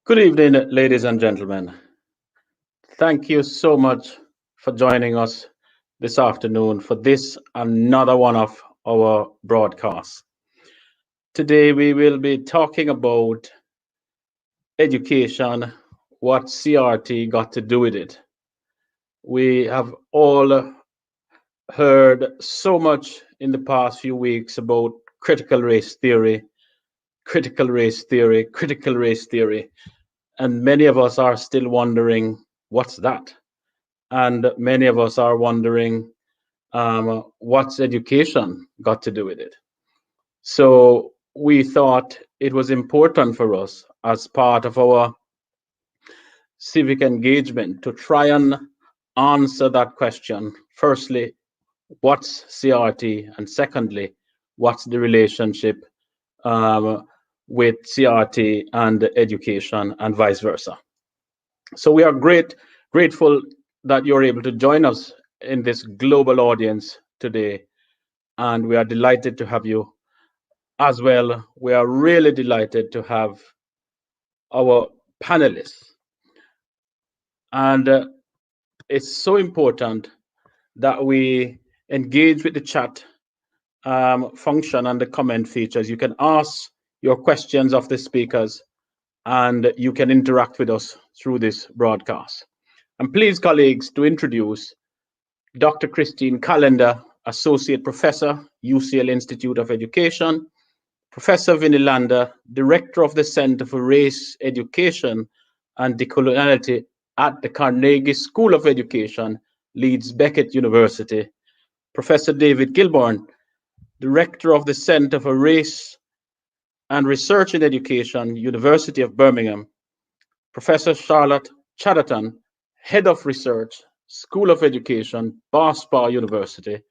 Good evening, ladies and gentlemen. Thank you so much for joining us this afternoon for this another one of our broadcasts. Today we will be talking about education, what CRT got to do with it. We have all heard so much in the past few weeks about critical race theory, critical race theory, critical race theory, and many of us are still wondering what's that? And many of us are wondering what's education got to do with it. So we thought it was important for us as part of our civic engagement to try and answer that question. Firstly, what's CRT? And secondly, what's the relationship with CRT and education and vice versa? So we are grateful that you're able to join us in this global audience today, and we are delighted to have you as well. We are really delighted to have our panelists, and it's so important that we engage with the chat function and the comment features. You can ask your questions of the speakers, and you can interact with us through this broadcast. I'm pleased, colleagues, to introduce Dr. Christine Callender, Associate Professor, UCL Institute of Education, Professor Vinny Lander, Director of the Center for Race Education and Decoloniality at the Carnegie School of Education, Leeds Beckett University, Professor David Gilborn, Director of the Center for Race and Research in Education, University of Birmingham, Professor Charlotte Chatterton, Head of Research, School of Education, Spa University,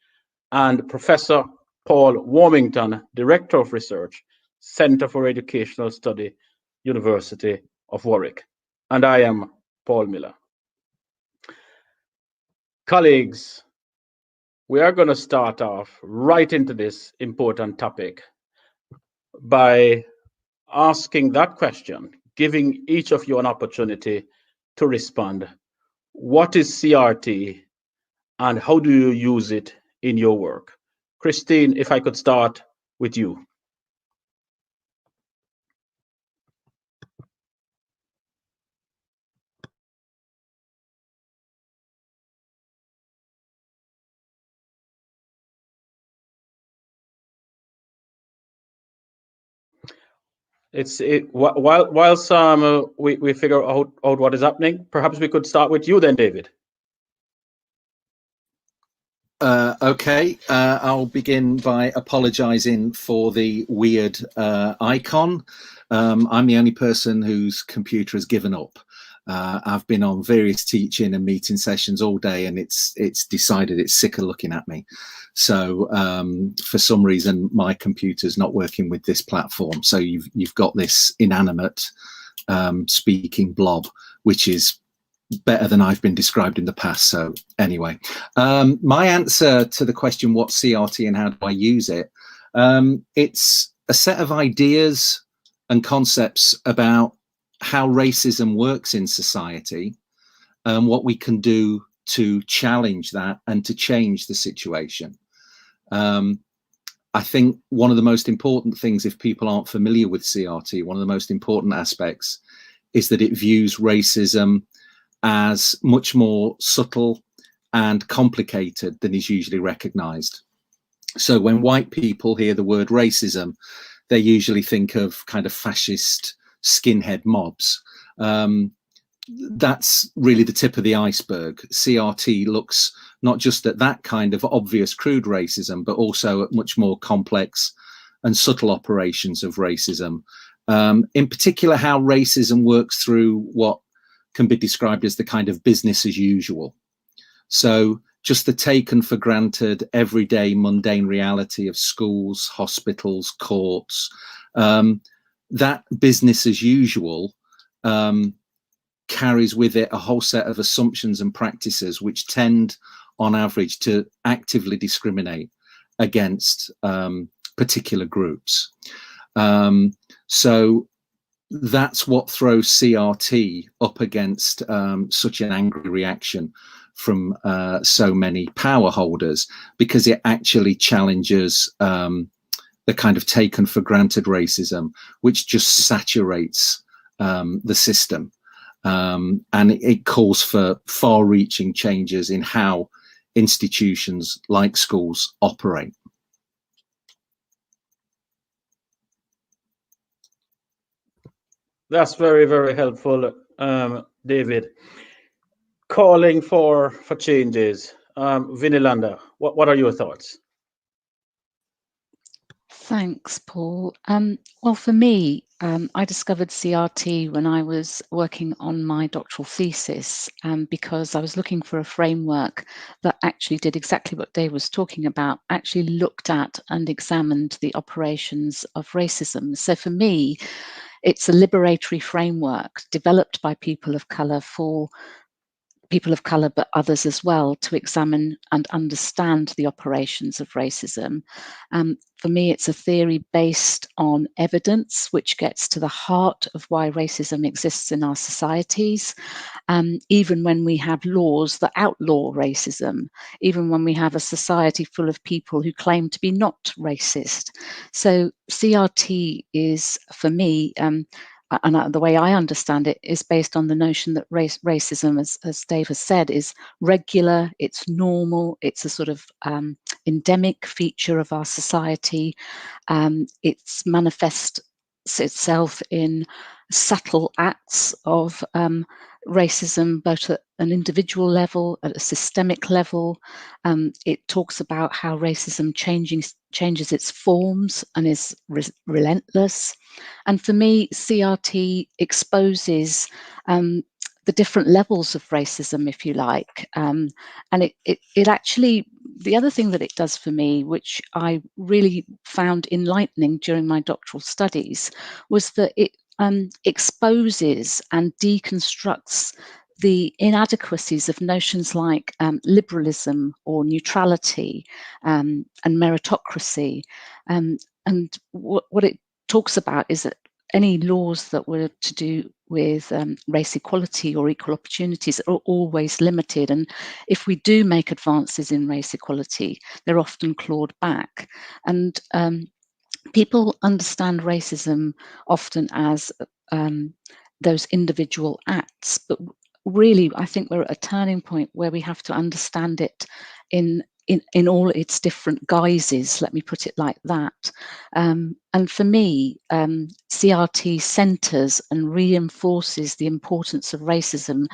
and Professor Paul Warmington, Director of Research, Center for Educational Study, University of Warwick. And I am Paul Miller. Colleagues, we are going to start off right into this important topic by asking that question, giving each of you an opportunity to respond. What is CRT and how do you use it in your work? Christine, if I could start with you. Whilst we figure out what is happening, perhaps we could start with you then, David. Okay, I'll begin by apologizing for the weird icon. I'm the only person whose computer has given up. I've been on various teaching and meeting sessions all day, and it's decided it's sick of looking at me. So for some reason, my computer's not working with this platform. So you've got this inanimate speaking blob, which is better than I've been described in the past. So anyway, my answer to the question, what's CRT and how do I use it? It's a set of ideas and concepts about how racism works in society and what we can do to challenge that and to change the situation. I think one of the most important things, if people aren't familiar with CRT, one of the most important aspects is that it views racism as much more subtle and complicated than is usually recognized. So when white people hear the word racism, they usually think of kind of fascist skinhead mobs. That's really the tip of the iceberg. CRT looks not just at that kind of obvious crude racism, but also at much more complex and subtle operations of racism. In particular, how racism works through what can be described as the kind of business as usual. So just the taken for granted, everyday mundane reality of schools, hospitals, courts, that business as usual carries with it a whole set of assumptions and practices which tend on average to actively discriminate against particular groups. So that's what throws CRT up against such an angry reaction from so many power holders, because it actually challenges the kind of taken for granted racism, which just saturates the system. And it calls for far-reaching changes in how institutions like schools operate. That's very, very helpful, David. Calling for changes. Vinilanda, what are your thoughts? Thanks, Paul. Well, for me, I discovered CRT when I was working on my doctoral thesis, because I was looking for a framework that actually did exactly what Dave was talking about, actually looked at and examined the operations of racism. So for me, it's a liberatory framework developed by people of colour for people of colour, but others as well, to examine and understand the operations of racism. For me, it's a theory based on evidence, which gets to the heart of why racism exists in our societies. Even when we have laws that outlaw racism, even when we have a society full of people who claim to be not racist. So CRT is, for me, and the way I understand it, is based on the notion that racism, as Dave has said, is regular, it's normal, it's a sort of endemic feature of our society. It's manifests itself in subtle acts of racism, both at an individual level, at a systemic level. It talks about how racism changes its forms and is relentless. And for me, CRT exposes the different levels of racism, if you like. And it actually, the other thing that it does for me, which I really found enlightening during my doctoral studies, was that it exposes and deconstructs the inadequacies of notions like liberalism or neutrality and meritocracy. And what it talks about is that any laws that were to do with race equality or equal opportunities are always limited. And if we do make advances in race equality, they're often clawed back. And people understand racism often as those individual acts, but really, I think we're at a turning point where we have to understand it in all its different guises, let me put it like that. And for me, CRT centres and reinforces the importance of racism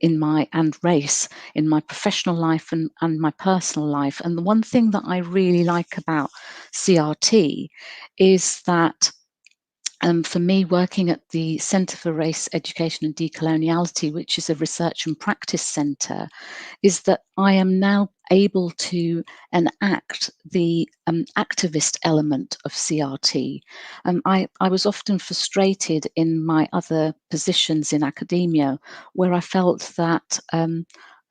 in my and race in my professional life and my personal life. And the one thing that I really like about CRT is that for me, working at the Centre for Race Education and Decoloniality, which is a research and practice centre, is that I am now able to enact the activist element of CRT. I was often frustrated in my other positions in academia, where I felt that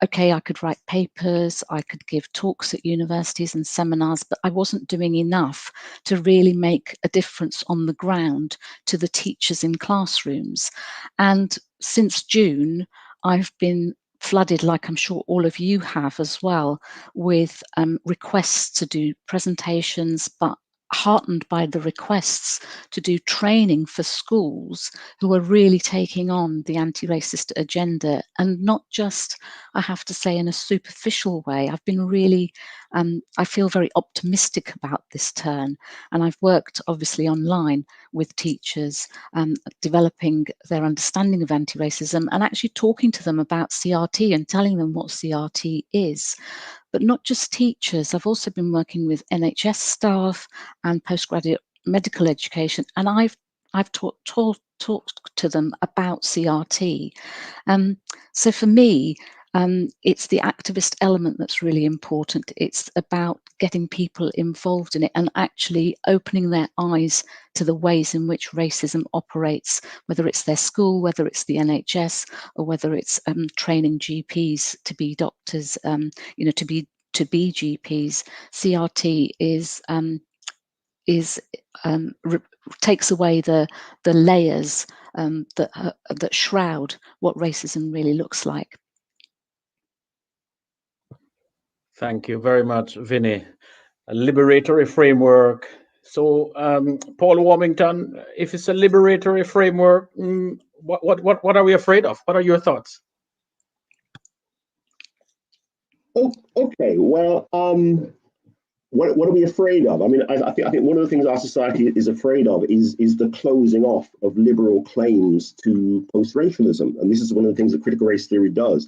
okay, I could write papers, I could give talks at universities and seminars, but I wasn't doing enough to really make a difference on the ground to the teachers in classrooms. And since June, I've been flooded, like I'm sure all of you have as well, with requests to do presentations, but heartened by the requests to do training for schools who are really taking on the anti-racist agenda, and not just, I have to say, in a superficial way. I've been really, I feel very optimistic about this turn, and I've worked obviously online with teachers, developing their understanding of anti-racism and actually talking to them about CRT and telling them what CRT is. But not just teachers, I've also been working with NHS staff and postgraduate medical education, and I've talked to them about CRT. So for me, it's the activist element that's really important. It's about getting people involved in it and actually opening their eyes to the ways in which racism operates, whether it's their school, whether it's the NHS, or whether it's training GPs to be doctors, to be GPs. CRT takes away the layers that shroud what racism really looks like. Thank you very much, Vinny. A liberatory framework. So, Paul Warmington, if it's a liberatory framework, what are we afraid of? What are your thoughts? Oh, okay. Well, what are we afraid of? I mean, I think one of the things our society is afraid of is the closing off of liberal claims to post-racialism, and this is one of the things that critical race theory does.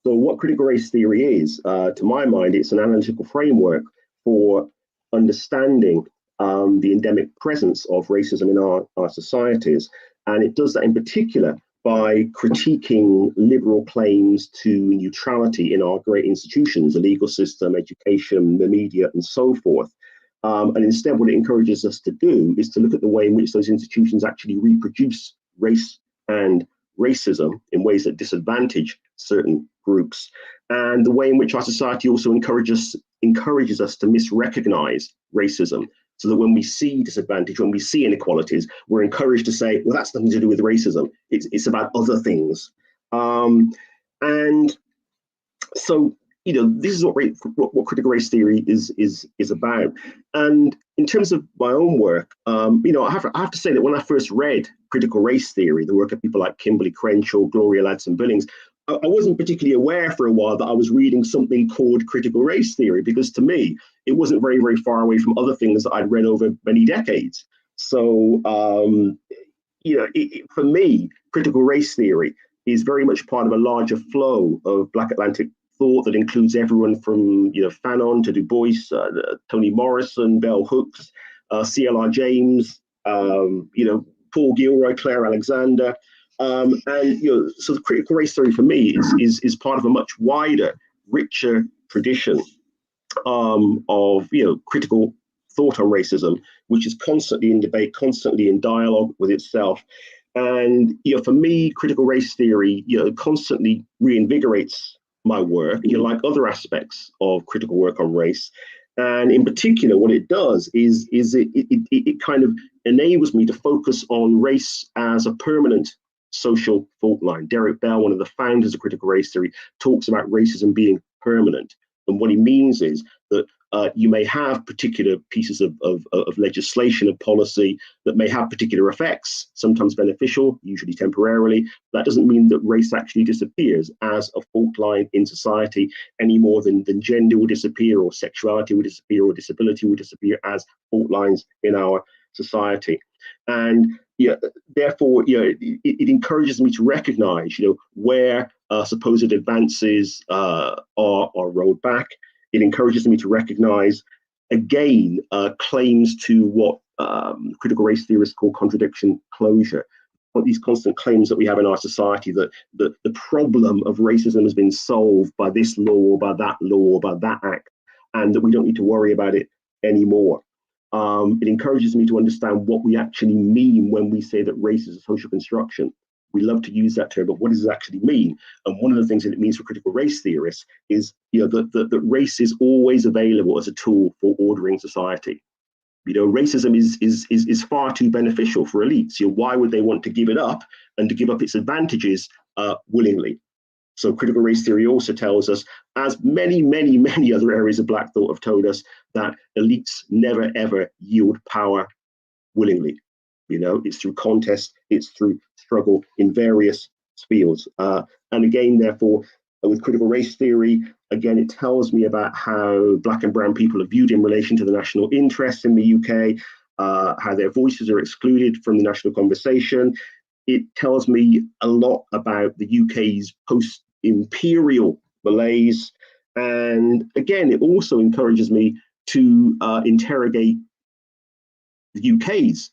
So, what critical race theory is, to my mind, it's an analytical framework for understanding the endemic presence of racism in our societies, and it does that in particular by critiquing liberal claims to neutrality in our great institutions, the legal system, education, the media, and so forth. And instead, what it encourages us to do is to look at the way in which those institutions actually reproduce race and racism in ways that disadvantage certain groups, and the way in which our society also encourages us to misrecognize racism, so that when we see disadvantage, when we see inequalities, we're encouraged to say, well, that's nothing to do with racism. It's about other things. And so, this is what critical race theory is about. And in terms of my own work, I have to say that when I first read critical race theory, the work of people like Kimberly Crenshaw, Gloria Ladson-Billings, I wasn't particularly aware for a while that I was reading something called critical race theory, because to me, it wasn't very, very far away from other things that I'd read over many decades. So, for me, critical race theory is very much part of a larger flow of Black Atlantic thought that includes everyone from Fanon to Du Bois, Toni Morrison, Bell Hooks, C.L.R. James, Paul Gilroy, Claire Alexander. So the critical race theory for me is part of a much wider, richer tradition of critical thought on racism, which is constantly in debate, constantly in dialogue with itself. And for me, critical race theory constantly reinvigorates my work, like other aspects of critical work on race. And in particular, what it does is it kind of enables me to focus on race as a permanent social fault line. Derek Bell, one of the founders of critical race theory, talks about racism being permanent. And what he means is that you may have particular pieces of legislation and policy that may have particular effects, sometimes beneficial, usually temporarily. That doesn't mean that race actually disappears as a fault line in society any more than gender will disappear, or sexuality will disappear, or disability will disappear as fault lines in our society. And therefore, it encourages me to recognize, where supposed advances are rolled back. It encourages me to recognize, again, claims to what critical race theorists call contradiction closure. These constant claims that we have in our society that the problem of racism has been solved by this law, or by that law, or by that act, and that we don't need to worry about it anymore. It encourages me to understand what we actually mean when we say that race is a social construction. We love to use that term, but what does it actually mean? And one of the things that it means for critical race theorists is that race is always available as a tool for ordering society. Racism is far too beneficial for elites. Why would they want to give it up, and to give up its advantages willingly? So critical race theory also tells us, as many, many, many other areas of Black thought have told us, that elites never, ever yield power willingly. It's through contest, it's through struggle in various fields. And again, therefore, with critical race theory, again, it tells me about how Black and brown people are viewed in relation to the national interest in the UK, how their voices are excluded from the national conversation. It tells me a lot about the UK's post-imperial malaise. And again, it also encourages me to interrogate the UK's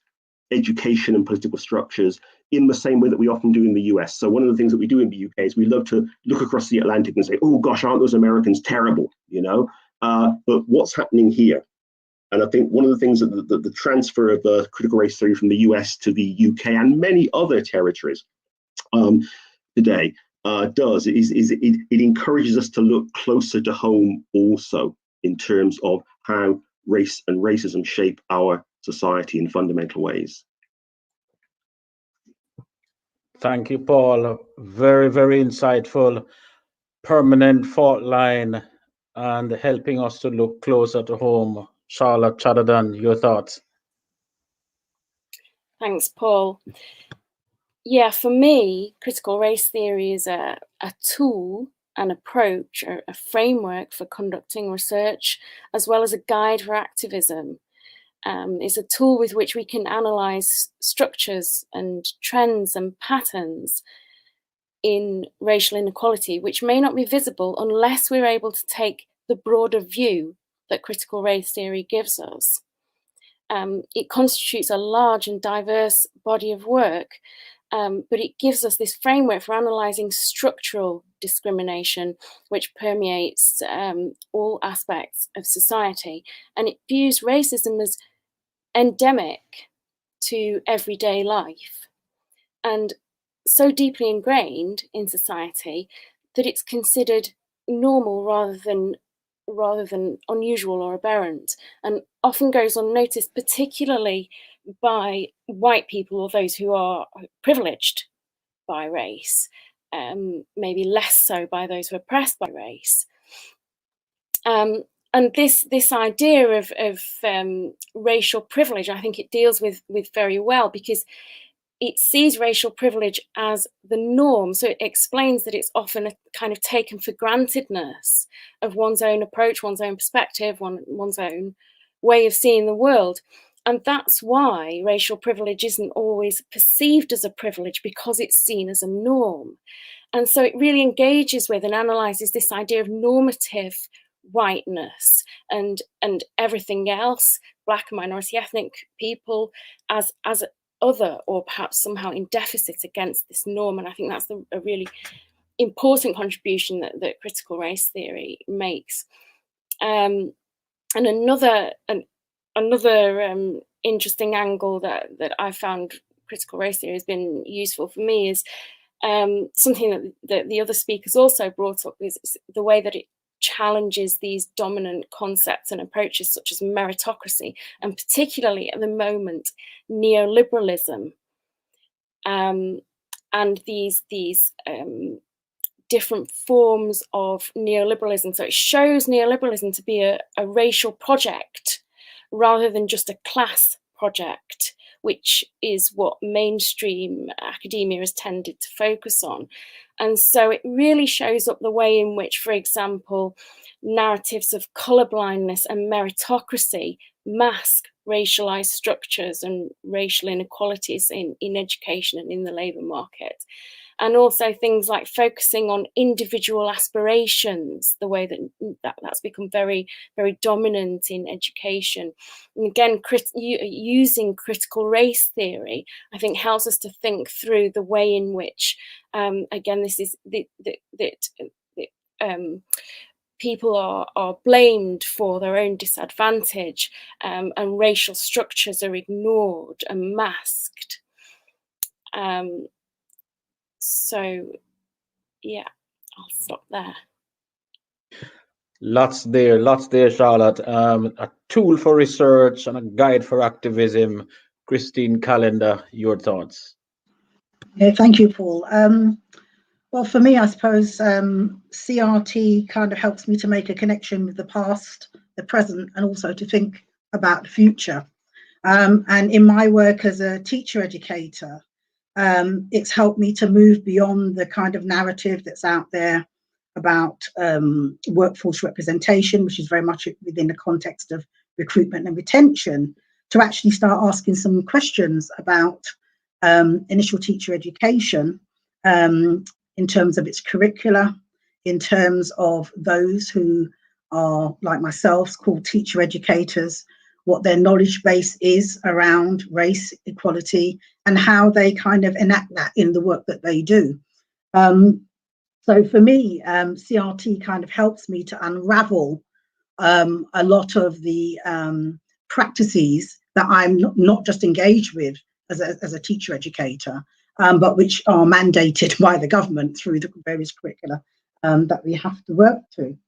education and political structures in the same way that we often do in the US. So one of the things that we do in the UK is we love to look across the Atlantic and say, oh gosh, aren't those Americans terrible? But what's happening here? And I think one of the things that the transfer of critical race theory from the US to the UK and many other territories today does is it encourages us to look closer to home also, in terms of how race and racism shape our society in fundamental ways. Thank you, Paul. Very, very insightful, permanent fault line, and helping us to look closer to home. Charlotte Chadadan, your thoughts? Thanks, Paul. Yeah, for me, critical race theory is a tool, an approach, a framework for conducting research, as well as a guide for activism. It's a tool with which we can analyse structures and trends and patterns in racial inequality, which may not be visible unless we're able to take the broader view that critical race theory gives us. It constitutes a large and diverse body of work, but it gives us this framework for analysing structural discrimination, which permeates all aspects of society. And it views racism as endemic to everyday life and so deeply ingrained in society that it's considered normal rather than unusual or aberrant, and often goes unnoticed, particularly by white people or those who are privileged by race, maybe less so by those who are oppressed by race. And this idea of racial privilege, I think it deals with very well, because it sees racial privilege as the norm. So it explains that it's often a kind of taken for grantedness of one's own approach, one's own perspective, one's own way of seeing the world. And that's why racial privilege isn't always perceived as a privilege, because it's seen as a norm. And so it really engages with and analyses this idea of normative whiteness and everything else, Black and minority ethnic people, as other, or perhaps somehow in deficit against this norm. And I think that's a really important contribution that critical race theory makes. And another interesting angle that I found critical race theory has been useful for me is something that the other speakers also brought up, is the way that it challenges these dominant concepts and approaches such as meritocracy, and particularly at the moment neoliberalism, and these different forms of neoliberalism. So it shows neoliberalism to be a racial project rather than just a class project, which is what mainstream academia has tended to focus on. And so it really shows up the way in which, for example, narratives of colourblindness and meritocracy mask racialized structures and racial inequalities in education and in the labour market. And also things like focusing on individual aspirations, the way that's become very, very dominant in education. And again, using critical race theory, I think, helps us to think through the way in which, again, this is people are blamed for their own disadvantage, and racial structures are ignored and masked. So, yeah, I'll stop there. Lots there, Charlotte. A tool for research and a guide for activism. Christine Calendar, your thoughts? Yeah, thank you, Paul. Well, for me, I suppose CRT kind of helps me to make a connection with the past, the present, and also to think about the future. And in my work as a teacher educator, it's helped me to move beyond the kind of narrative that's out there about workforce representation, which is very much within the context of recruitment and retention, to actually start asking some questions about initial teacher education, in terms of its curricula, in terms of those who are, like myself, called teacher educators, what their knowledge base is around race equality, and how they kind of enact that in the work that they do. So for me, CRT kind of helps me to unravel a lot of the practices that I'm not just engaged with as a teacher educator, but which are mandated by the government through the various curricula that we have to work through.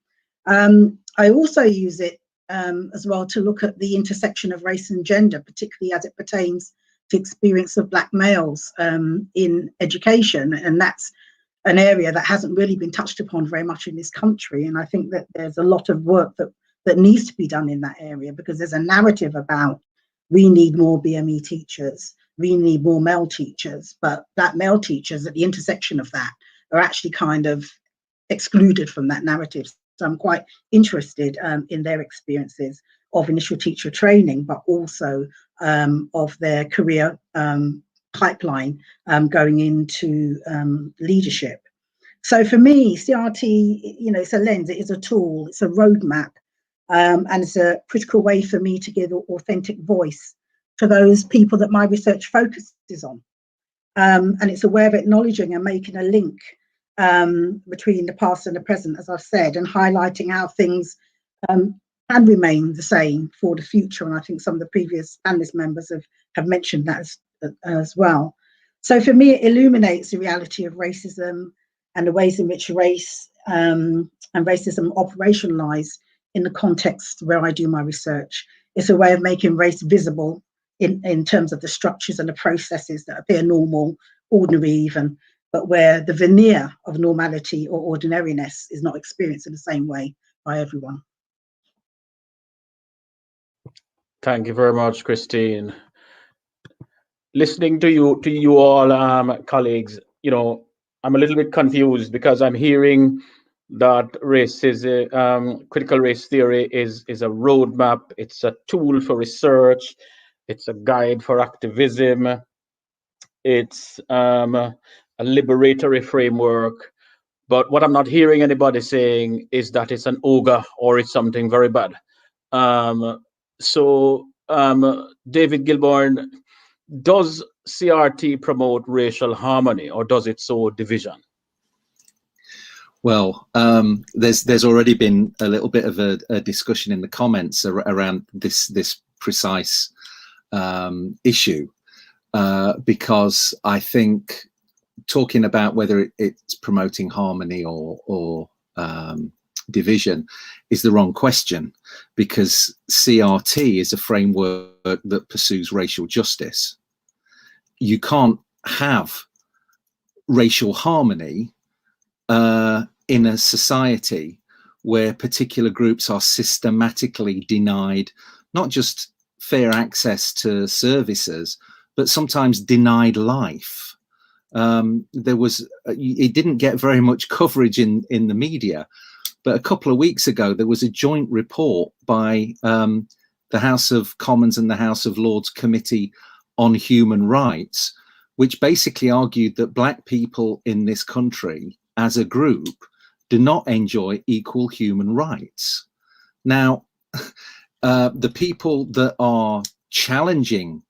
I also use it as well to look at the intersection of race and gender, particularly as it pertains to experience of Black males in education. And that's an area that hasn't really been touched upon very much in this country. And I think that there's a lot of work that needs to be done in that area, because there's a narrative about we need more BME teachers, we need more male teachers, but that male teachers at the intersection of that are actually kind of excluded from that narrative. So I'm quite interested in their experiences of initial teacher training, but also of their career pipeline going into leadership. So for me, CRT, it's a lens, it is a tool, it's a roadmap, and it's a critical way for me to give authentic voice to those people that my research focuses on. And it's a way of acknowledging and making a link between the past and the present, as I've said, and highlighting how things can remain the same for the future. And I think some of the previous panelist members have mentioned that as well. So for me, it illuminates the reality of racism and the ways in which race and racism operationalize in the context where I do my research. It's a way of making race visible in terms of the structures and the processes that appear normal, ordinary even, but where the veneer of normality or ordinariness is not experienced in the same way by everyone. Thank you very much, Christine. Listening to you all, colleagues, I'm a little bit confused because I'm hearing that critical race theory is a roadmap, it's a tool for research, it's a guide for activism, it's a liberatory framework. But what I'm not hearing anybody saying is that it's an ogre or it's something very bad. So David Gilborn, does CRT promote racial harmony or does it sow division? Well, there's already been a little bit of a discussion in the comments around this precise issue, because I think talking about whether it's promoting harmony or division is the wrong question, because CRT is a framework that pursues racial justice. You can't have racial harmony in a society where particular groups are systematically denied not just fair access to services, but sometimes denied life. It didn't get very much coverage in the media, but a couple of weeks ago there was a joint report by the House of Commons and the House of Lords Committee on Human Rights, which basically argued that Black people in this country as a group do not enjoy equal human rights. Now, the people that are challenging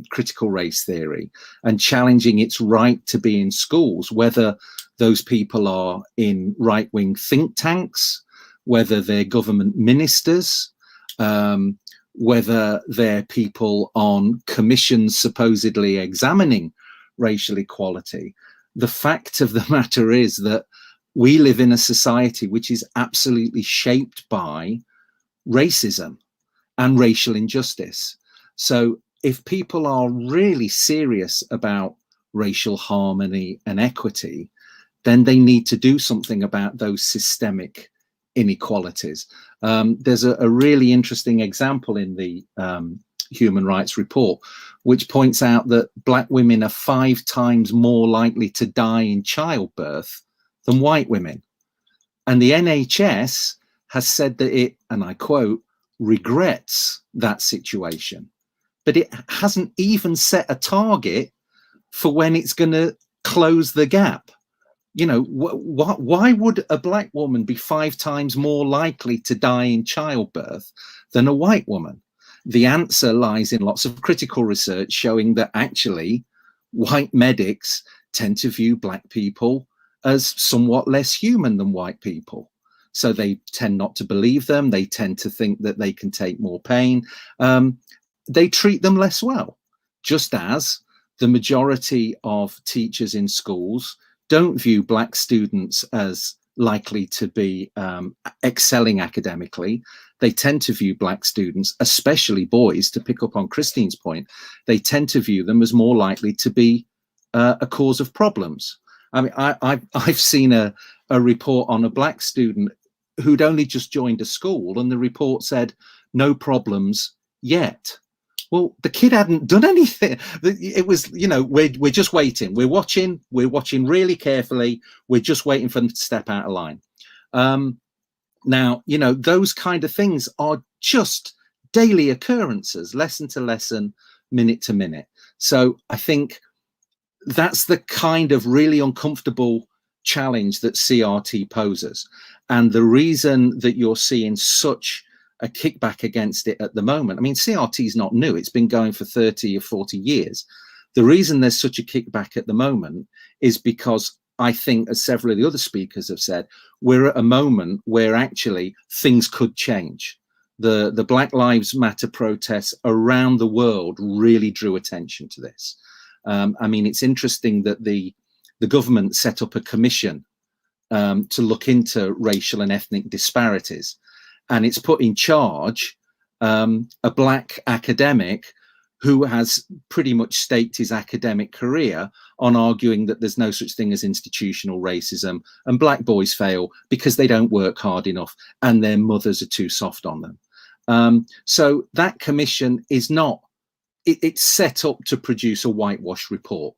critical race theory and challenging its right to be in schools, whether those people are in right-wing think tanks, whether they're government ministers, whether they're people on commissions supposedly examining racial equality, the fact of the matter is that we live in a society which is absolutely shaped by racism and racial injustice. So if people are really serious about racial harmony and equity, then they need to do something about those systemic inequalities. There's a really interesting example in the Human Rights Report, which points out that Black women are 5 times more likely to die in childbirth than white women. And the NHS has said that it, and I quote, regrets that situation, but it hasn't even set a target for when it's going to close the gap. Why would a Black woman be 5 times more likely to die in childbirth than a white woman? The answer lies in lots of critical research showing that actually white medics tend to view Black people as somewhat less human than white people. So they tend not to believe them. They tend to think that they can take more pain. They treat them less well, just as the majority of teachers in schools don't view Black students as likely to be excelling academically. they tend to view black students, especially boys, to pick up on Christine's point, they tend to view them as more likely to be a cause of problems. I mean, I've seen a report on a black student who'd only just joined a school, and the report said, no problems yet. Well, the kid hadn't done anything. It was, you know, we're just waiting. We're watching really carefully. We're just waiting for them to step out of line. Now, you know, those kind of things are just daily occurrences, lesson to lesson, minute to minute. So I think that's the kind of really uncomfortable challenge that CRT poses. And the reason that you're seeing such a kickback against it at the moment, I mean, CRT is not new. It's been going for 30 or 40 years. The reason there's such a kickback at the moment is because I think, as several of the other speakers have said, we're at a moment where actually things could change. The Black Lives Matter protests around the world really drew attention to this. I mean, it's interesting that the government set up a commission to look into racial and ethnic disparities, and it's put in charge a black academic who has pretty much staked his academic career on arguing that there's no such thing as institutional racism, and black boys fail because they don't work hard enough and their mothers are too soft on them. So that commission is not, it's set up to produce a whitewash report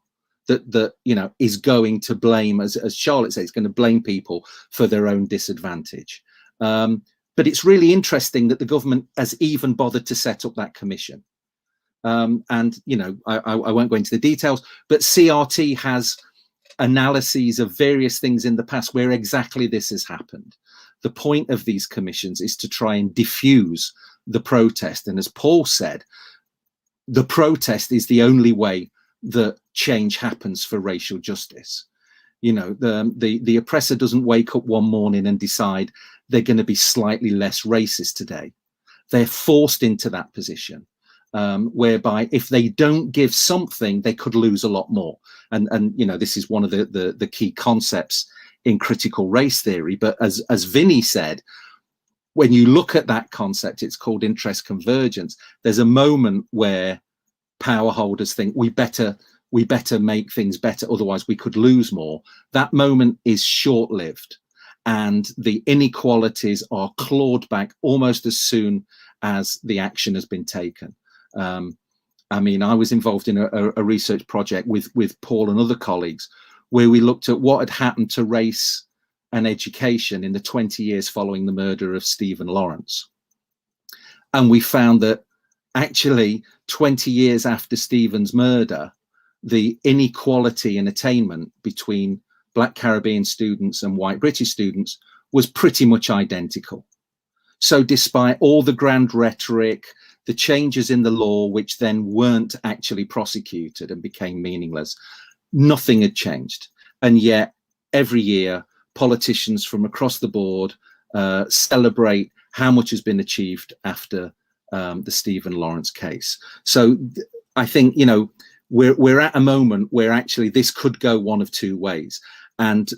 that you know is going to blame, as Charlotte says, it's going to blame people for their own disadvantage. But it's really interesting that the government has even bothered to set up that commission. And you know, I won't go into the details, but CRT has analyses of various things in the past where exactly this has happened. The point of these commissions is to try and diffuse the protest, and as Paul said, the protest is the only way that change happens for racial justice. You know, the oppressor doesn't wake up one morning and decide they're going to be slightly less racist today. They're forced into that position, whereby if they don't give something, they could lose a lot more. And you know, this is one of the key concepts in critical race theory. But as Vinny said, when you look at that concept, it's called interest convergence. There's a moment where power holders think we better make things better, otherwise we could lose more. That moment is short-lived, and the inequalities are clawed back almost as soon as the action has been taken. I mean, I was involved in a research project with Paul and other colleagues where we looked at what had happened to race and education in the 20 years following the murder of Stephen Lawrence. And we found that actually 20 years after Stephen's murder, the inequality in attainment between Black Caribbean students and white British students was pretty much identical. So despite all the grand rhetoric, the changes in the law, which then weren't actually prosecuted and became meaningless, nothing had changed. And yet every year, politicians from across the board celebrate how much has been achieved after the Stephen Lawrence case. So I think, you know, we're at a moment where actually this could go one of two ways. And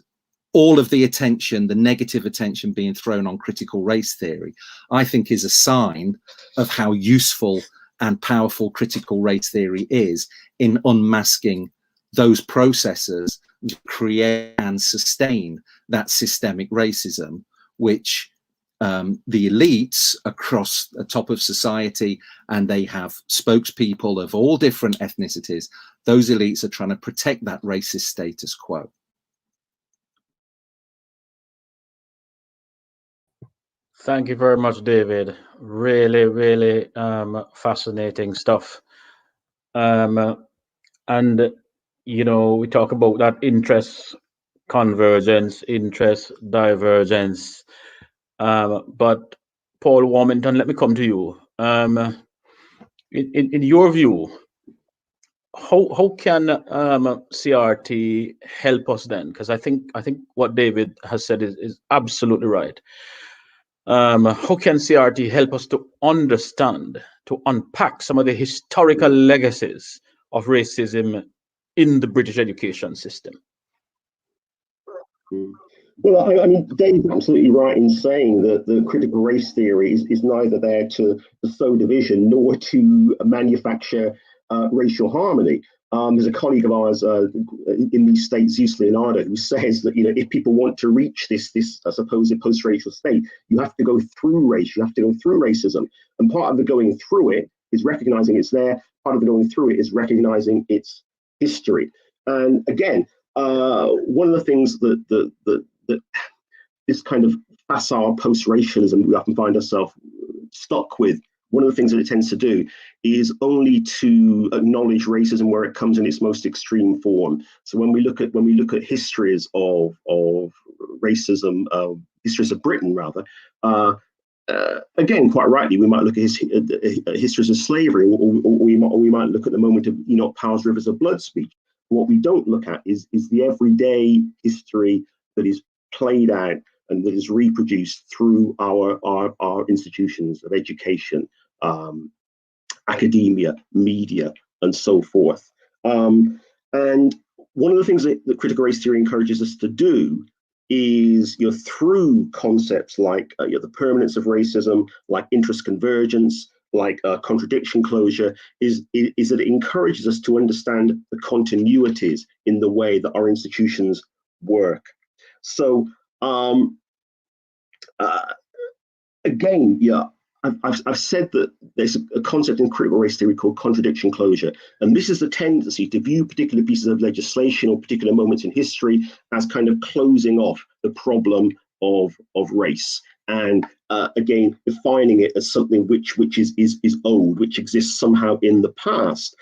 all of the attention, the negative attention being thrown on critical race theory, I think is a sign of how useful and powerful critical race theory is in unmasking those processes that create and sustain that systemic racism, which the elites across the top of society, and they have spokespeople of all different ethnicities, those elites are trying to protect that racist status quo. Thank you very much, David. Really, really fascinating stuff. And, you know, we talk about that interest convergence, interest divergence. But Paul Warmington, let me come to you. In your view, how can CRT help us then? Because I think what David has said is absolutely right. How can CRT help us to understand, to unpack some of the historical legacies of racism in the British education system? Well, I mean, Dave's absolutely right in saying that the critical race theory is neither there to sow division nor to manufacture racial harmony. There's a colleague of ours in these states, Zeus Leonardo, who says that, you know, if people want to reach this supposed post-racial state, you have to go through race, you have to go through racism. And part of the going through it is recognizing it's there. Part of the going through it is recognizing its history. And again, one of the things that this kind of facile post-racialism we often find ourselves stuck with, one of the things that it tends to do is only to acknowledge racism where it comes in its most extreme form. So when we look at histories of racism, histories of Britain rather, again, quite rightly, we might look at histories of slavery, or we might look at the moment of Enoch Powell's Rivers of Blood speech. What we don't look at is the everyday history that is played out and that is reproduced through our institutions of education, academia, media, and so forth. And one of the things that critical race theory encourages us to do is, you know, through concepts like the permanence of racism, like interest convergence, like contradiction closure, is that it encourages us to understand the continuities in the way that our institutions work. So again, yeah, I've said that there's a concept in critical race theory called contradiction closure. And this is the tendency to view particular pieces of legislation or particular moments in history as kind of closing off the problem of race. And again, defining it as something which is old, which exists somehow in the past.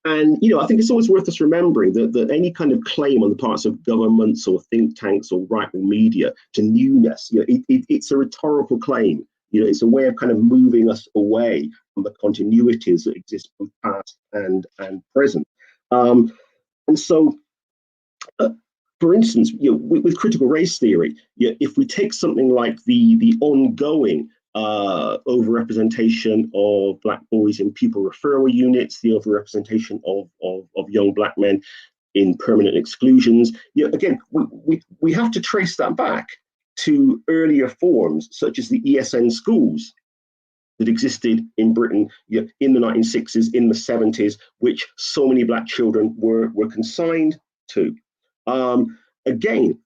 And, you know, I think it's always worth us remembering that any kind of claim on the parts of governments or think tanks or right-wing media to newness, you know, it's a rhetorical claim. You know, it's a way of kind of moving us away from the continuities that exist both past and present. And so, for instance, you know, with critical race theory, you know, if we take something like the ongoing overrepresentation of Black boys in pupil referral units, the overrepresentation of young Black men in permanent exclusions, you know, again, we have to trace that back to earlier forms, such as the ESN schools that existed in Britain, you know, in the 1960s, in the 70s, which so many Black children were consigned to. Again,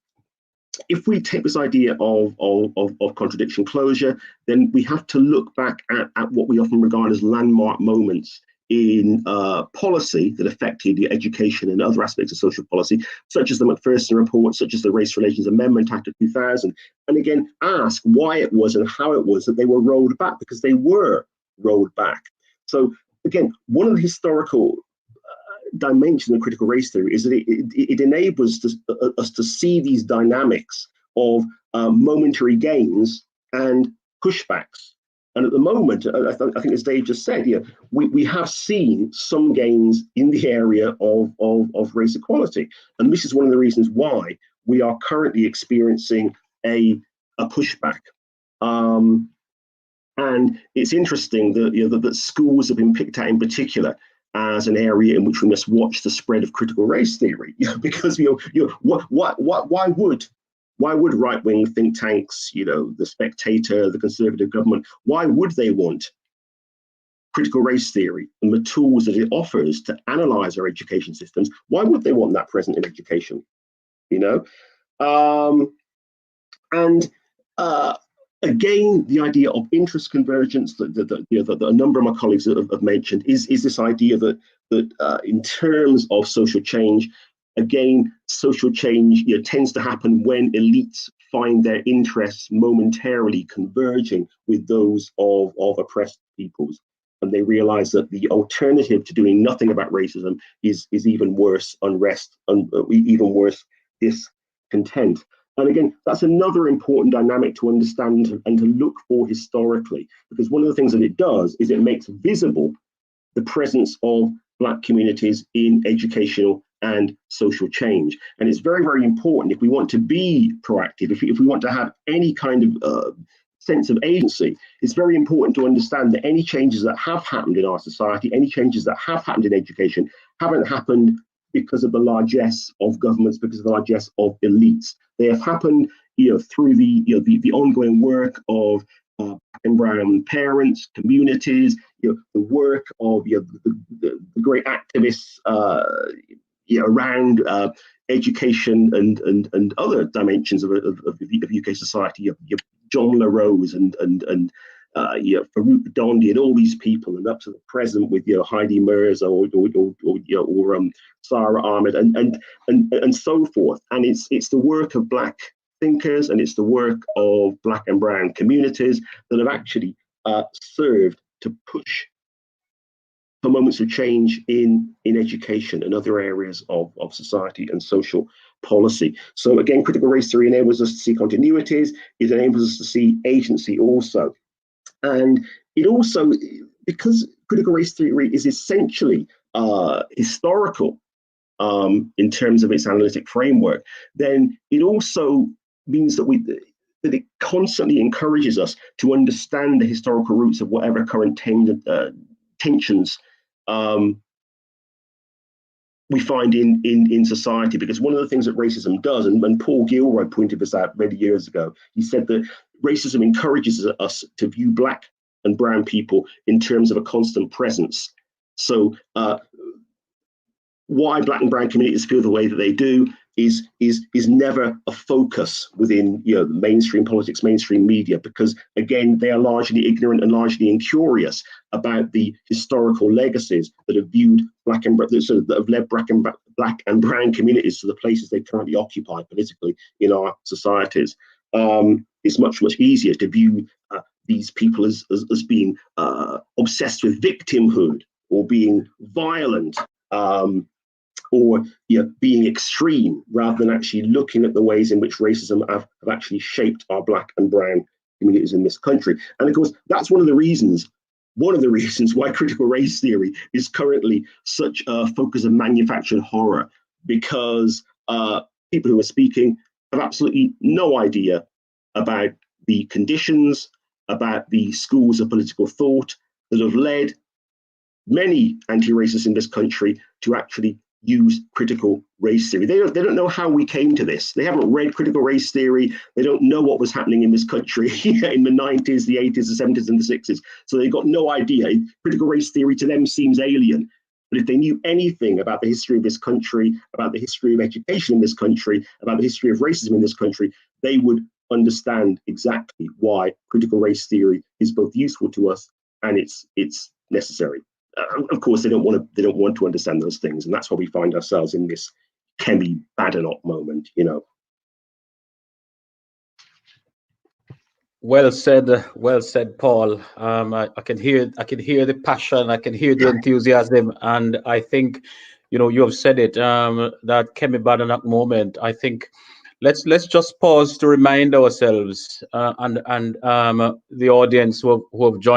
if we take this idea of contradiction closure, then we have to look back at what we often regard as landmark moments in policy that affected the education and other aspects of social policy, such as the Macpherson Report, such as the Race Relations Amendment Act of 2000, and again, ask why it was and how it was that they were rolled back, because they were rolled back. So again, one of the historical dimensions of critical race theory is that it enables us to see these dynamics of momentary gains and pushbacks. And at the moment, I think as Dave just said, yeah, we have seen some gains in the area of race equality. And this is one of the reasons why we are currently experiencing a pushback. And it's interesting that, you know, that schools have been picked out in particular as an area in which we must watch the spread of critical race theory, you know, because why would right-wing think tanks, you know, the Spectator, the Conservative government, why would they want critical race theory and the tools that it offers to analyze our education systems? Why would they want that present in education? You know, again, the idea of interest convergence that a number of my colleagues have mentioned is this idea that in terms of social change, again, social change, you know, tends to happen when elites find their interests momentarily converging with those of oppressed peoples, and they realize that the alternative to doing nothing about racism is even worse unrest, even worse discontent. And again, that's another important dynamic to understand and to look for historically, because one of the things that it does is it makes visible the presence of Black communities in educational and social change. And it's very, very important if we want to be proactive, if we want to have any kind of sense of agency, it's very important to understand that any changes that have happened in our society, any changes that have happened in education, haven't happened because of the largesse of governments, because of the largesse of elites. They have happened, through the ongoing work of black and brown parents, communities, the work of the great activists around education and other dimensions of UK society. John La Rose and Farouk Dondi and all these people, and up to the present with Heidi Mirza or Sarah Ahmed and so forth. And it's the work of Black thinkers, and it's the work of Black and brown communities that have actually served to push for moments of change in education and other areas of society and social policy. So again, critical race theory enables us to see continuities. It enables us to see agency also. And it also, because critical race theory is essentially historical in terms of its analytic framework, then it also means that it constantly encourages us to understand the historical roots of whatever current tensions we find in society. Because one of the things that racism does, and Paul Gilroy pointed this out many years ago, he said that racism encourages us to view Black and brown people in terms of a constant presence. So why Black and brown communities feel the way that they do is never a focus within mainstream politics, mainstream media, because again, they are largely ignorant and largely incurious about the historical legacies that have viewed Black and that have led Black and brown communities to the places they currently occupy politically in our societies. It's much easier to view these people as being obsessed with victimhood or being violent. Or being extreme, rather than actually looking at the ways in which racism have actually shaped our Black and brown communities in this country. And of course, that's one of the reasons why critical race theory is currently such a focus of manufactured horror, because people who are speaking have absolutely no idea about the conditions, about the schools of political thought that have led many anti-racists in this country to actually use critical race theory. They don't know how we came to this. They haven't read critical race theory. They don't know what was happening in this country in the 90s, the 80s, the 70s, and the 60s. So they've got no idea. Critical race theory to them seems alien. But if they knew anything about the history of this country, about the history of education in this country, about the history of racism in this country, they would understand exactly why critical race theory is both useful to us and it's necessary. Of course, they don't want to understand those things, and that's why we find ourselves in this Kemi Badenoch moment. Well said, Paul. I can hear the passion, I can hear the enthusiasm, and I think, you have said it. That Kemi Badenoch moment. I think let's just pause to remind ourselves and the audience who have joined